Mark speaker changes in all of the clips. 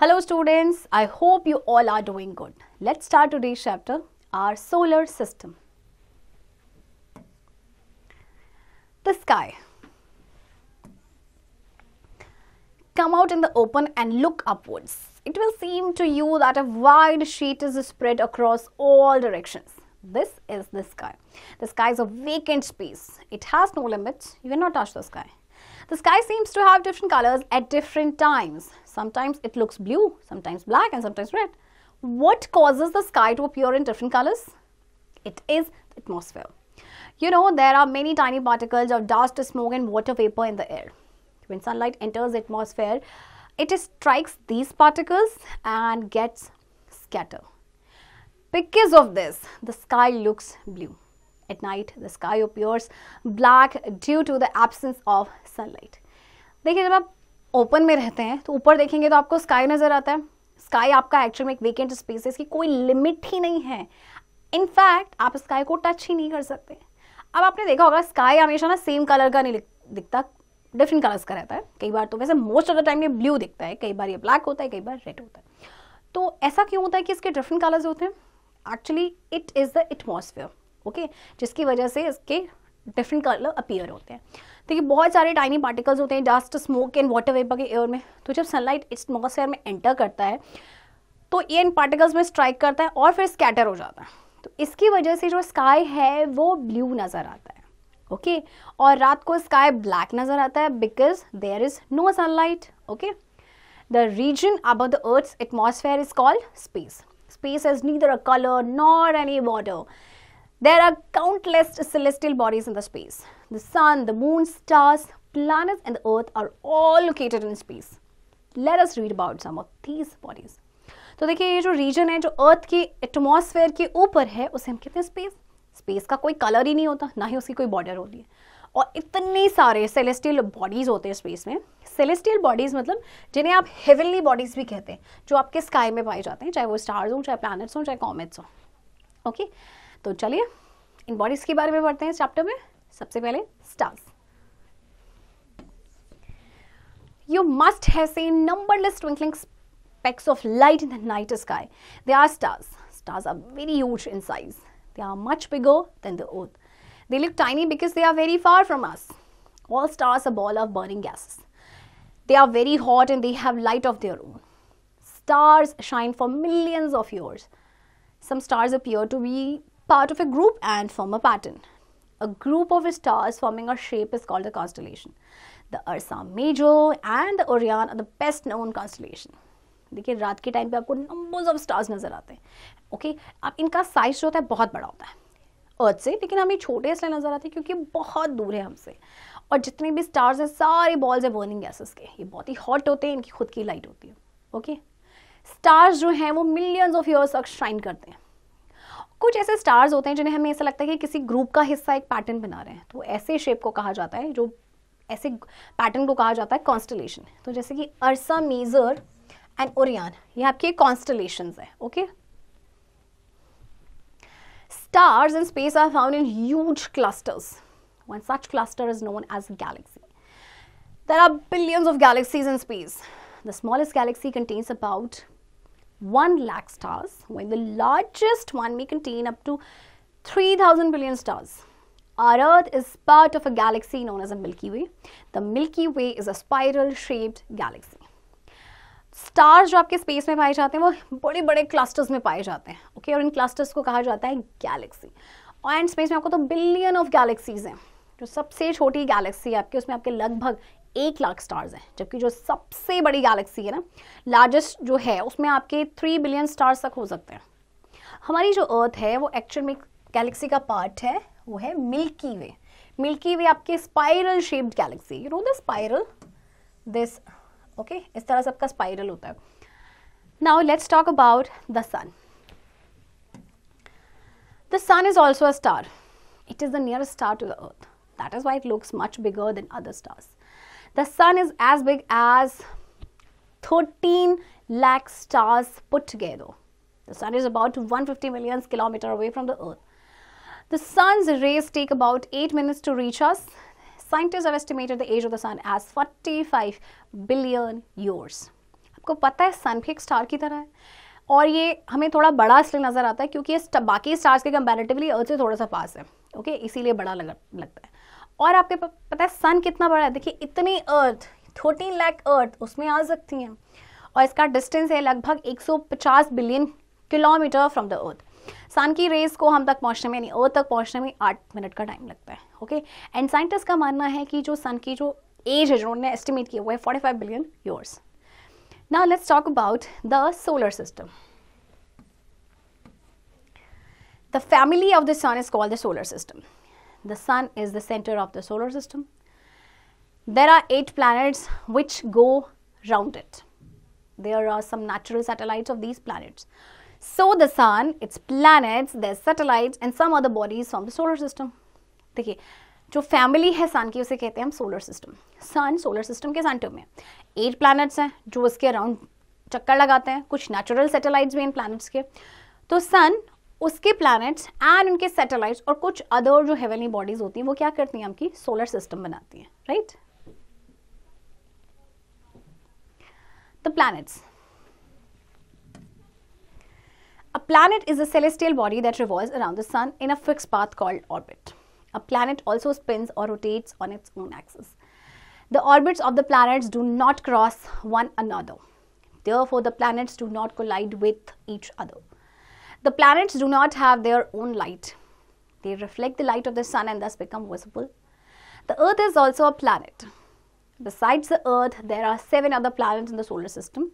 Speaker 1: Hello students, I hope you all are doing good. Let's start today's chapter, our solar system. The sky. Come out in the open and look upwards. It will seem to you that a wide sheet is spread across all directions. This is the sky. The sky is a vacant space. It has no limits. You cannot touch the sky. The sky seems to have different colors at different times. Sometimes it looks blue, sometimes black, and sometimes red. What causes the sky to appear in different colors? It is the atmosphere. You know, there are many tiny particles of dust, smoke, and water vapor in the air. When sunlight enters the atmosphere, it strikes these particles and gets scattered. Because of this, the sky looks blue. At night, the sky appears black due to the absence of sunlight. देखिए, जब आप open में रहते हैं तो ऊपर देखेंगे तो आपको स्काई नजर आता है. स्काई आपका एक्चुअल में एक वेकेंट स्पेस है, इसकी कोई लिमिट ही नहीं है. इनफैक्ट आप स्काई को टच ही नहीं कर सकते. अब आपने देखा होगा स्काई हमेशा ना सेम कलर का नहीं दिखता, डिफरेंट कलर्स का रहता है. कई बार तो वैसे मोस्ट ऑफ द टाइम ये ब्लू दिखता है, कई बार ये ब्लैक होता है, कई बार रेड होता है. तो ऐसा क्यों होता है कि इसके डिफरेंट कलर्स होते हैं? Actually it is the atmosphere, okay, जिसकी वजह से इसके डिफरेंट कलर अपीयर होते हैं. देखिए, बहुत सारे टाइनी पार्टिकल्स होते हैं dust, smoke and water vapour के एयर में. तो जब सनलाइट एटमॉस्फेयर में एंटर करता है तो ये इन पार्टिकल्स में स्ट्राइक करता है और फिर स्कैटर हो जाता है. तो इसकी वजह से जो स्काई है वो ब्लू नज़र आता है, ओके. और रात को स्काई ब्लैक नज़र आता है because there is no sunlight, okay. The region above the earth's atmosphere is called space. Space has neither a color nor any border. There are countless celestial bodies in the space. The sun, the moon, stars, planets and the earth are all located in space. Let us read about some of these bodies. तो देखिए, ये जो reason है जो अर्थ के atmosphere के ऊपर है उसे हम कहते हैं स्पेस. स्पेस का कोई कलर ही नहीं होता, ना ही उसकी कोई बॉर्डर होती है. और इतने सारे सेलेस्टियल बॉडीज़ होते हैं स्पेस में. सेलेस्टियल बॉडीज़ मतलब जिन्हें आप हेवनली बॉडीज़ भी कहते हैं, जो आपके स्काई में पाए जाते हैं, चाहे वो स्टार्स हों, चाहे प्लैनेट्स हों, चाहे कॉमेट्स हों, ओके. तो चलिए इन बॉडीज़ के बारे में पढ़ते हैं इस चैप्टर में. सबसे पहले stars. You must have seen numberless twinkling specks of light in the night sky. They are stars. Stars are very huge in size. They are much bigger than the earth. They look tiny because they are very far from us. All stars are a ball of burning gases. They are very hot and they have light of their own. Stars shine for millions of years. Some stars appear to be part of a group and form a pattern. A group of stars forming a shape is called a constellation. The Ursa Major and the Orion are the best known constellation. देखिए, रात के time पे आपको numbers of stars नजर आते हैं, okay. अब इनका साइज जो होता है बहुत बड़ा होता है अर्थ से, लेकिन हमें छोटे इसलिए नजर आते हैं क्योंकि बहुत दूर है हमसे. और जितने भी स्टार्स हैं सारे बॉल्स है बर्निंग गैसेस के. ये बहुत ही हॉट होते हैं, इनकी खुद की लाइट होती है, ओके. स्टार्स जो हैं वो मिलियंस ऑफ ईयर्स तक शाइन करते हैं. कुछ ऐसे स्टार्स होते हैं जिन्हें हमें ऐसा लगता है कि किसी ग्रुप का हिस्सा एक पैटर्न बना रहे हैं, तो ऐसे शेप को कहा जाता है, जो ऐसे पैटर्न को कहा जाता है कॉन्स्टलेशन. तो जैसे कि अर्सा मेजर एंड ओरियन, ये आपके कॉन्स्टलेशंस है, okay. Stars in space are found in huge clusters. One such cluster is known as a galaxy. There are billions of galaxies in space. The smallest galaxy contains about 1 lakh stars, while the largest one may contain up to 3,000 billion stars. Our Earth is part of a galaxy known as a Milky Way. The Milky Way is a spiral-shaped galaxy. Stars जो आपके space में पाए जाते हैं वो बड़े बड़े clusters में पाए जाते हैं, ओके. और इन क्लस्टर्स को कहा जाता है गैलेक्सी. और एंड स्पेस में आपको तो बिलियन ऑफ गैलेक्सीज हैं. जो सबसे छोटी गैलेक्सी है आपकी, उसमें आपके लगभग 1 लाख स्टार्स हैं, जबकि जो सबसे बड़ी गैलेक्सी है ना, लार्जेस्ट जो है, उसमें आपके 3 बिलियन स्टार्स तक हो सकते हैं. हमारी जो अर्थ है वो एक्चुअल में गैलेक्सी का पार्ट है, वो है मिल्की वे. मिल्की वे आपके spiral shaped galaxy, you know the spiral, this, okay. इस तरह से आपका स्पाइरल होता है. Now let's talk about the sun. The sun is also a star. It is the nearest star to the earth. That is why it looks much bigger than other stars. The sun is as big as 13 lakh stars put together. The sun is about 150 million kilometers away from the earth. The sun's rays take about 8 minutes to reach us. Scientists have estimated the age of the sun as 45 billion years. आपको पता है सन भी एक star की तरह है, और ये हमें थोड़ा बड़ा इसलिए नज़र आता है क्योंकि ये बाकी स्टार्स के कंपैरेटिवली अर्थ से थोड़ा सा पास है, ओके, इसीलिए बड़ा लगता है। और आपके पता है सन कितना बड़ा है, देखिए इतनी अर्थ, 13 लाख अर्थ उसमें आ सकती हैं, और इसका डिस्टेंस है लगभग 150 billion kilometre from the earth. Sun की रेस को हम तक पहुंचने में, यानी अर्थ तक पहुंचने में 8 मिनट का टाइम लगता है, ओके। एंड साइंटिस्ट का मानना है कि जो सन की जो एज है जो उन्होंने एस्टिमेट किया हुआ है 45 billion years. Now let's talk about the solar system. The family of the sun is called the solar system. The sun is the center of the solar system. There are 8 planets which go round it. There are some natural satellites of these planets. So the sun, its planets, their satellites and some other bodies from the solar system. देखिए जो family है सन की उसे कहते हैं हम solar system. Sun solar system के centre में 8 प्लैनेट्स हैं जो उसके अराउंड चक्कर लगाते हैं, कुछ नेचुरल सैटेलाइट्स भी इन प्लैनेट्स के। तो सन, उसके प्लैनेट्स एंड उनके सैटेलाइट्स और कुछ अदर जो हेवनली बॉडीज होती हैं वो क्या करती हैं, हमकी सोलर सिस्टम बनाती हैं, right. The planets. A planet is a celestial body that revolves around the sun in a fixed path called orbit. A planet also spins or rotates on its own axis. The orbits of the planets do not cross one another. Therefore, the planets do not collide with each other. The planets do not have their own light. They reflect the light of the sun and thus become visible. The Earth is also a planet. Besides the Earth, there are 7 other planets in the solar system.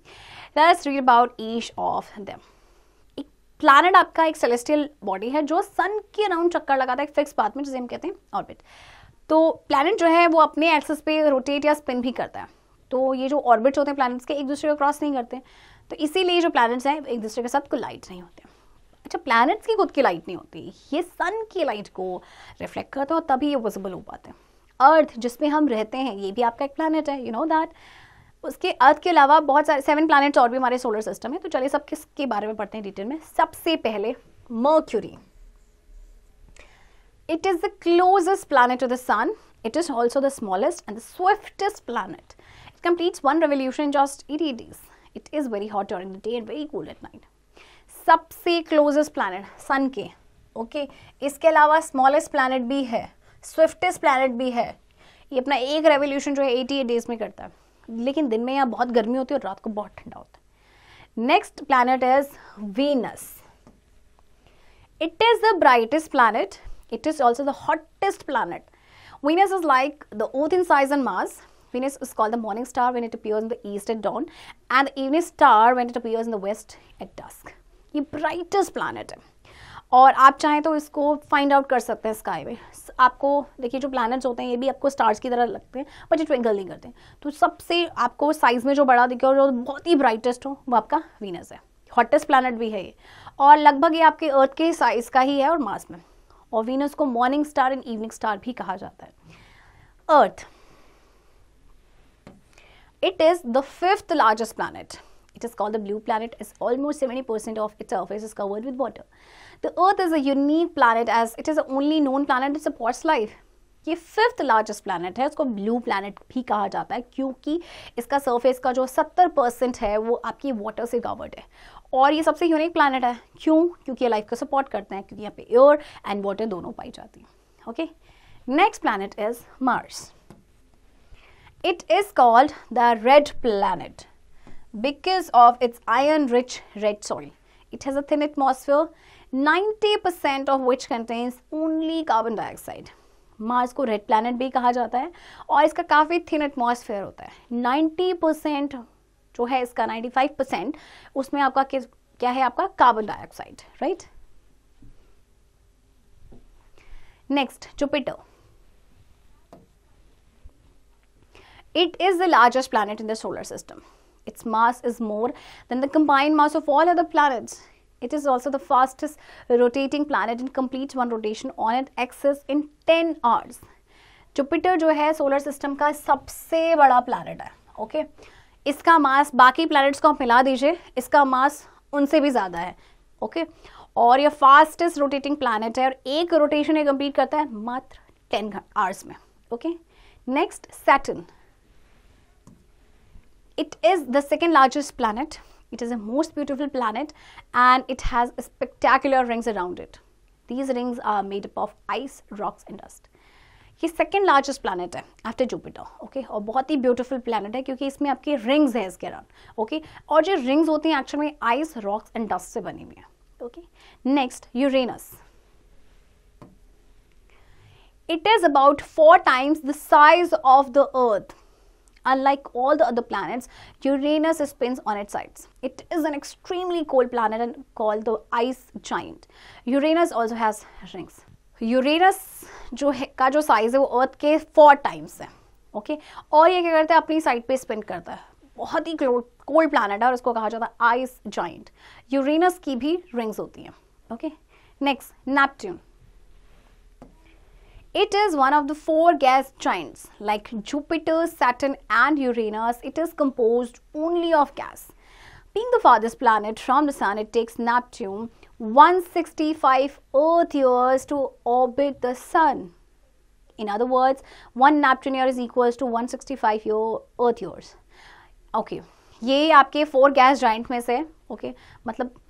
Speaker 1: Let us read about each of them. एक planet आपका एक celestial body है जो sun के around चक्कर लगाता है एक फिक्स पाथ में, जिसे हम कहते हैं ऑर्बिट। तो प्लैनेट जो है वो अपने एक्सिस पे रोटेट या स्पिन भी करता है। तो ये जो ऑर्बिट्स होते हैं प्लैनेट्स के एक दूसरे को क्रॉस नहीं करते, तो इसीलिए जो प्लैनेट्स हैं एक दूसरे के साथ कोलाइड नहीं होते। अच्छा, प्लैनेट्स की खुद की लाइट नहीं होती, ये सन की लाइट को रिफ्लेक्ट करते हैं और तभी ये विजिबल हो पाते हैं। अर्थ जिसमें हम रहते हैं ये भी आपका एक प्लैनेट है, यू नो दैट। उसके अर्थ के अलावा बहुत सारे 7 प्लैनेट्स और भी हमारे सोलर सिस्टम है। तो चलिए सब किसके बारे में पढ़ते हैं डिटेल में। सबसे पहले mercury. It is the closest planet to the sun. It is also the smallest and the swiftest planet. It completes one revolution in just 80 days. It is very hot during the day and very cool at night. सबसे closest planet सन के, okay. इसके अलावा smallest planet भी है, swiftest planet भी है। ये अपना एक रेवोल्यूशन जो है 88 डेज में करता है, लेकिन दिन में यहाँ बहुत गर्मी होती है और रात को बहुत ठंडा होता है। Next planet is Venus. It is the brightest planet. It is also the hottest planet. Venus is like the Earth in size and mass. Venus is called the morning star when it appears in the east at dawn and the evening star when it appears in the west at dusk. ये brightest planet है और आप चाहें तो इसको find out कर सकते हैं स्काई में। आपको देखिए जो प्लैनेट्स होते हैं ये भी आपको स्टार्स की तरह लगते हैं बट ये ट्विंकल नहीं करते। तो सबसे आपको साइज में जो बड़ा दिखे और जो बहुत ही ब्राइटेस्ट हो वो आपका वीनस है। हॉटेस्ट प्लैनेट भी है ये और लगभग ये आपके अर्थ के साइज का ही है और मास में। और वीनस को morning star and evening star भी कहा जाता है। Earth, it is the 5th largest planet. It is called the blue planet as almost 70% of its surface is covered with water. The Earth is a unique planet as it is the only known planet that supports life. ये 5th largest planet है, उसको blue planet भी कहा जाता है क्योंकि इसका surface का जो 70% है वो आपकी वाटर से कवर्ड है और ये सबसे यूनिक प्लैनेट है। क्यों? क्योंकि ये लाइफ को सपोर्ट करते हैं, क्योंकि यहाँ पे एयर एंड वाटर दोनों पाई जाती है। Okay, next planet is Mars. It is called the red planet because of its iron-rich red soil. It has a thin atmosphere, 90% of which contains only carbon dioxide. Mars को red planet भी कहा जाता है और इसका काफ़ी thin atmosphere होता है। 90% जो है इसका 95% उसमें आपका क्या है आपका carbon dioxide, right. Next Jupiter. It is the largest planet in the solar system. Its mass is more than the combined mass of all other planets. It is also the fastest rotating planet and completes one rotation on its axis in 10 hours. Jupiter जो है solar system का सबसे बड़ा planet है, okay. इसका मास बाकी planets को आप मिला दीजिए, इसका मास उनसे भी ज़्यादा है, ओके। और ये फास्टेस्ट रोटेटिंग प्लैनेट है और एक रोटेशन ये कंप्लीट करता है मात्र 10 आवर्स में, okay. Next Saturn. It is the second largest planet. It is the most beautiful planet and it has spectacular rings around it. These rings are made up of ice, rocks and dust. ये second largest planet है after Jupiter, okay, और बहुत ही beautiful planet है क्योंकि इसमें आपके rings है इसके अराउंड, ओके, और जो रिंग्स होती हैं एक्चुअल में आइस, रॉक्स एंड डस्ट से बनी हुई है, okay. Next, Uranus. It is about 4 times the size of the Earth. Unlike all the other planets, Uranus spins on its sides. It is an extremely cold planet and called the ice giant. Uranus also has rings. Uranus जो है का जो size है वो अर्थ के 4 times है, okay, और ये क्या करता है अपनी साइड पे स्पिन करता है. बहुत ही कोल्ड प्लानट है और इसको कहा जाता है आइस जाइंट. यूरेनस की भी रिंग्स होती हैं, okay. Next, Neptune. It is one of the 4 gas giants. Like Jupiter, Saturn and Uranus, it is composed only of gas. Being the farthest planet from the Sun, it takes Neptune 165 Earth years to orbit the Sun. In other words, 1 Neptune year is equals to 165 Earth years. Okay, ये आपके 4 gas giant में से, okay, मतलब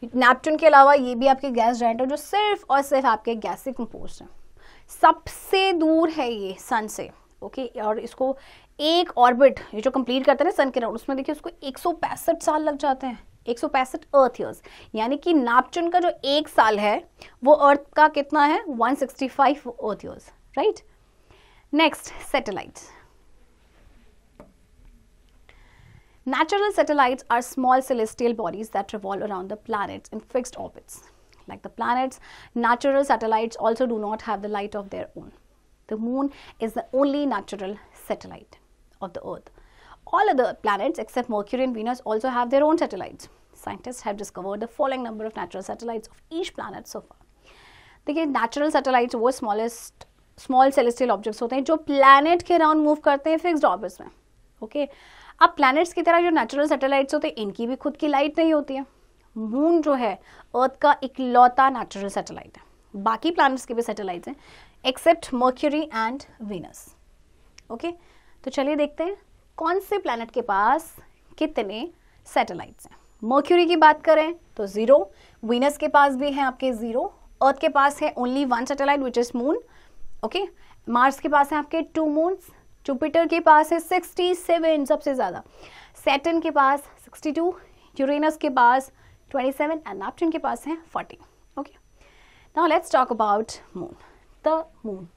Speaker 1: Neptune के अलावा ये भी आपके गैस जाइंट है जो सिर्फ और सिर्फ आपके गैस से कंपोज्ड है. सबसे दूर है ये सन से, ओके, और इसको एक ऑर्बिट ये जो कंप्लीट करता है ना सन के राउंड, उसमें देखिए उसको 165 साल लग जाते हैं, 165 अर्थ ईयर्स. यानी कि नेपच्यून का जो 1 साल है वो अर्थ का कितना है, 165 Earth years, right. Next, satellites. Natural satellites are small celestial bodies that revolve around the planets in fixed orbits. Like the planets, natural satellites also do not have the light of their own. The moon is the only natural satellite of the Earth. All other planets except Mercury and Venus also have their own satellites. Scientists have discovered the following number of natural satellites of each planet so far. देखिए, natural satellites वो small celestial objects होते हैं जो planet के around move करते हैं fixed orbits में, okay. अब प्लैनेट्स की तरह जो नेचुरल सैटेलाइट्स होते हैं इनकी भी खुद की लाइट नहीं होती है. मून जो है अर्थ का इकलौता नेचुरल सैटेलाइट है. बाकी प्लैनेट्स के भी सैटेलाइट्स हैं except Mercury and Venus, okay. तो चलिए देखते हैं कौन से प्लैनेट के पास कितने सैटेलाइट्स हैं. मर्क्यूरी की बात करें तो 0, वीनस के पास भी है आपके 0, अर्थ के पास है only 1 satellite which is moon, okay. Mars के पास है आपके 2 मून्स, जुपिटर के पास है 67 सबसे ज़्यादा, सैटर्न के पास 62, यूरेनस के पास 27 एंड नेपच्यून के पास है 40, okay. Now let's talk about moon. The moon.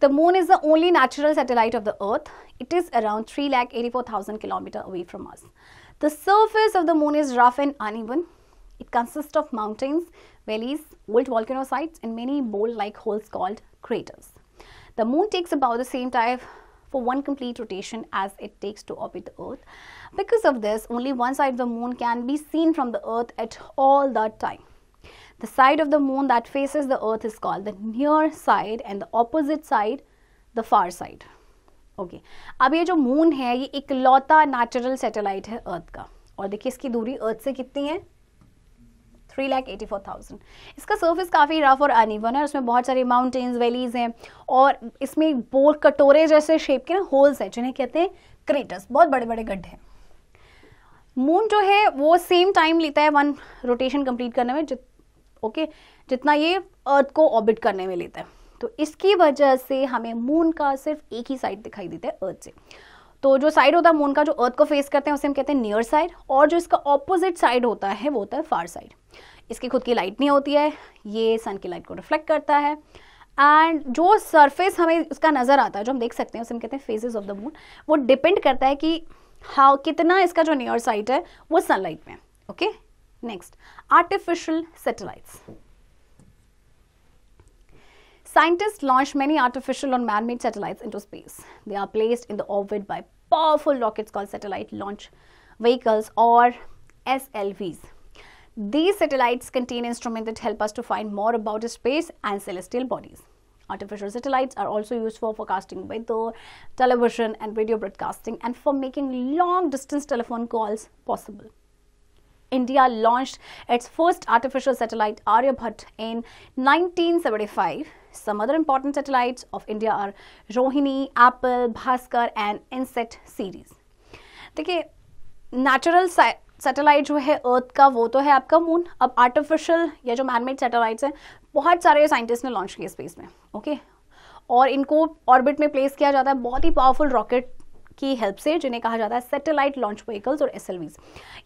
Speaker 1: The moon is the only natural satellite of the Earth. It is around 384,000 kilometers away from us. The surface of the moon is rough and uneven. It consists of mountains, valleys, old volcano sites, and many bowl-like holes called craters. The moon takes about the same time for one complete rotation as it takes to orbit the Earth. Because of this, only one side of the moon can be seen from the Earth at all the time. The side of the moon that faces the Earth is called the near side and the opposite side the far side. Okay. अब ये जो moon है ये इकलौता natural satellite है अर्थ का, और देखिए इसकी दूरी अर्थ से कितनी है, 384,000. इसका सरफेस काफ़ी रफ और अनइवन है, उसमें बहुत सारे माउंटेन्स, वैलीज हैं और इसमें बोल कटोरे जैसे शेप के ना होल्स हैं जिन्हें कहते हैं क्रेटर्स, बहुत बड़े बड़े गड्ढे हैं. मून जो है वो सेम टाइम लेता है 1 रोटेशन कंप्लीट करने में, ओके, जितना ये अर्थ को ऑर्बिट करने में लेता है. तो इसकी वजह से हमें मून का सिर्फ एक ही साइड दिखाई देता है अर्थ से. तो जो साइड होता है मून का जो अर्थ को फेस करते हैं उसे हम कहते हैं नियर साइड, और जो इसका ऑपोजिट साइड होता है वो होता है फार साइड. इसकी खुद की लाइट नहीं होती है, ये सन की लाइट को रिफ्लेक्ट करता है, एंड जो सरफेस हमें उसका नज़र आता है जो हम देख सकते हैं उसे हम कहते हैं फेजेस ऑफ द मून. वो डिपेंड करता है कि हाँ कितना इसका जो नियर साइड है वो सनलाइट में, okay. Next, artificial satellites. Scientists launched many artificial or man-made satellites into space. They are placed in the orbit by powerful rockets called satellite launch vehicles or SLVs. These satellites contain instruments that help us to find more about space and celestial bodies. Artificial satellites are also used for forecasting weather, television and radio broadcasting, and for making long-distance telephone calls possible. India launched its first artificial satellite Aryabhat in 1975. Some other important satellites of India are Rohini, Apple, Bhaskar and Inset series. देखिए natural satellite जो है अर्थ का वो तो है आपका moon. अब artificial या जो मैनमेड सैटेलाइट्स हैं बहुत सारे साइंटिस्ट ने लॉन्च किए स्पेस में. ओके और इनको ऑर्बिट में प्लेस किया जाता है बहुत ही पावरफुल रॉकेट की हेल्प से, जिन्हें कहा जाता है सैटेलाइट लॉन्च व्हीकल्स और SLVs.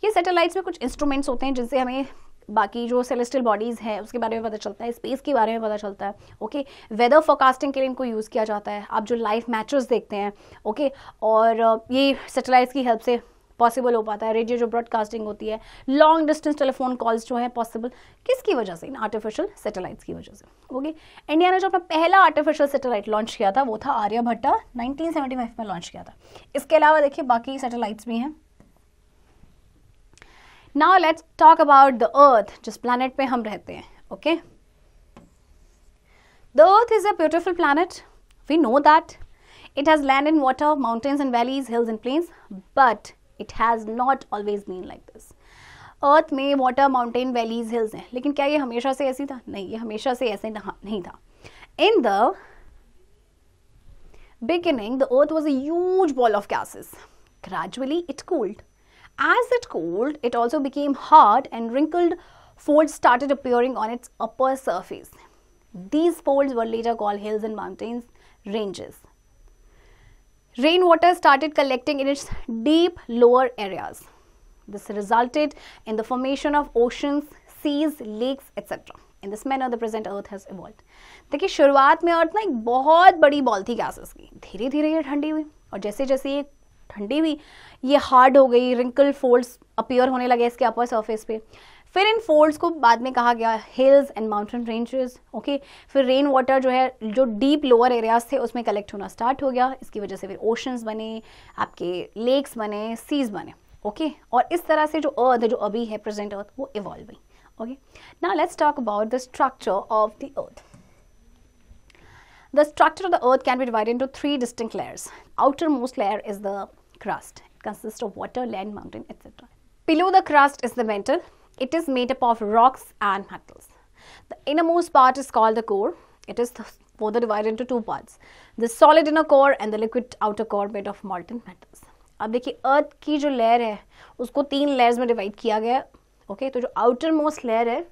Speaker 1: ये सैटेलाइट्स में कुछ इंस्ट्रूमेंट्स होते हैं जिनसे हमें बाकी जो सेलेस्टियल बॉडीज़ हैं उसके बारे में पता चलता है, स्पेस के बारे में पता चलता है. ओके वेदर फोरकास्टिंग के लिए इनको यूज़ किया जाता है. आप जो लाइव मैचेस देखते हैं ओके और ये सैटेलाइट्स की हेल्प से पॉसिबल हो पाता है. रेडियो जो ब्रॉडकास्टिंग होती है, लॉन्ग डिस्टेंस टेलीफोन कॉल्स जो है पॉसिबल किसकी वजह से, इन आर्टिफिशियल सैटेलाइट्स की वजह से. ओके इंडिया ने जो अपना पहला आर्टिफिशियल सैटेलाइट लॉन्च किया था वो था आर्यभट्टा, 1975 में लॉन्च किया था. इसके अलावा देखिए बाकी सैटेलाइट्स भी हैं. Now let's talk about the Earth, जिस प्लैनेट पे हम रहते हैं. Okay the earth is a beautiful planet, we know that. It has land in water, mountains and valleys, hills and plains, but it has not always been like this. Earth में water, mountain, valleys, hills हैं, लेकिन क्या ये हमेशा से ऐसी था? नहीं, ये हमेशा से ऐसे नहीं था. In the beginning the earth was a huge ball of gases. Gradually it cooled. As it cooled, it also became hard and wrinkled folds started appearing on its upper surface. These folds were later called hills and mountains, ranges. Rainwater started collecting in its deep lower areas. This resulted in the formation of oceans, seas, lakes, etc. In this manner, the present Earth has evolved. देखिए शुरुआत में अर्थ ना एक बहुत बड़ी ball थी gases की. धीरे धीरे ये ठंडी हुई और जैसे जैसे ये ठंडी हुई ये हार्ड हो गई, रिंकल फोल्ड्स अपीयर होने लगे इसके अपर सरफेस पे. फिर इन फोल्ड्स को बाद में कहा गया hills and mountain ranges. Okay फिर रेन वाटर जो है जो डीप लोअर एरियाज थे उसमें कलेक्ट होना स्टार्ट हो गया. इसकी वजह से फिर ओशंस बने, आपके लेक्स बने, सीज बने. ओके और इस तरह से जो अर्थ है, जो अभी है प्रेजेंट अर्थ, वो इवॉल्व हुई. Okay now let's talk about the structure of the earth. The structure of the earth can be divided into 3 distinct layers. Outermost layer is the crust. It consists of water, land, mountain, etc. Below the crust is the mantle. It is made up of rocks and metals. The innermost part is called the core. It is further divided into 2 parts. The solid inner core and the liquid outer core made of molten metals. अब देखिए अर्थ की जो layer है उसको 3 layers में divide किया गया है. ओके तो जो आउटर मोस्ट लेयर है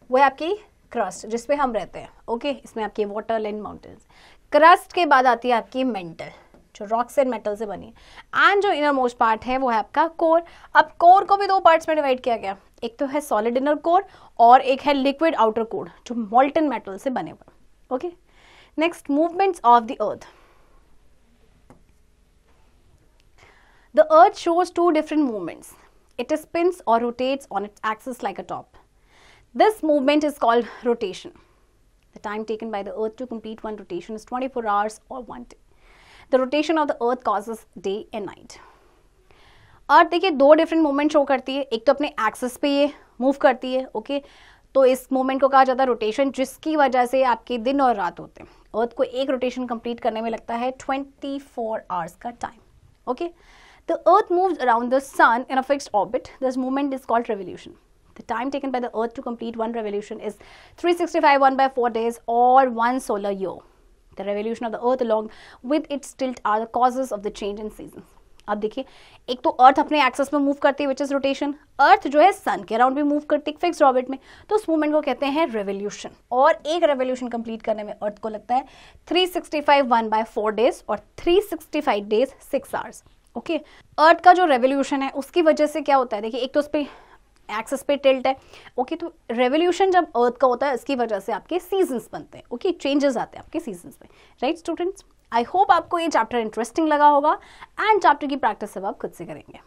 Speaker 1: वो है आपकी क्रस्ट, जिसपे हम रहते हैं. ओके इसमें आपकी वाटर, लैंड, माउंटेन्स. क्रस्ट के बाद आती है आपकी मेंटल, जो रॉक्स एंड मेटल से बनी है. एंड जो इनर मोस्ट पार्ट है वो है आपका कोर. अब कोर को भी 2 पार्ट्स में डिवाइड किया गया. एक तो है सॉलिड इनर कोर और एक है लिक्विड आउटर कोर जो मॉल्टन मेटल से बने हुए. Okay next, movements of the earth. The earth shows 2 different movements. It spins or rotates on its axis like a top. This movement is called rotation. The time taken by the earth to complete one rotation is 24 hours or 1 day. The rotation of the earth causes day and night. अर्थ देखिए 2 different movement show करती है. एक तो अपने axis पे ये move करती है. ओके तो इस मूवमेंट को कहा जाता है रोटेशन, जिसकी वजह से आपके दिन और रात होते हैं. अर्थ को एक रोटेशन कंप्लीट करने में लगता है 24 आवर्स का time. Okay The earth moves around the sun in a fixed orbit. This movement is called revolution. The time taken by the earth to complete one revolution is 365 1/4 days or 1 solar year. The revolution of the earth along with its tilt are the causes of the change in seasons. अब देखिए एक तो अर्थ अपने access में move करती है which is rotation. अर्थ जो है सन के अराउंड भी मूव करती है फिक्स्ड ऑर्बिट में, तो उस मूवमेंट को कहते हैं रेवोल्यूशन. और एक रेवोल्यूशन कंप्लीट करने में अर्थ को लगता है 365 1/4 डेज और 365 डेज 6 आवर्स. ओके अर्थ का जो रेवोल्यूशन है उसकी वजह से क्या होता है, देखिए एक तो उस पर एक्सेस पे टिल्ट है. ओके तो रेवोल्यूशन जब अर्थ का होता है इसकी वजह से आपके सीजन्स बनते हैं. ओके चेंजेस आते हैं आपके सीजन्स में. राइट स्टूडेंट्स, आई होप आपको ये चैप्टर इंटरेस्टिंग लगा होगा एंड चैप्टर की प्रैक्टिस अब आप खुद से करेंगे.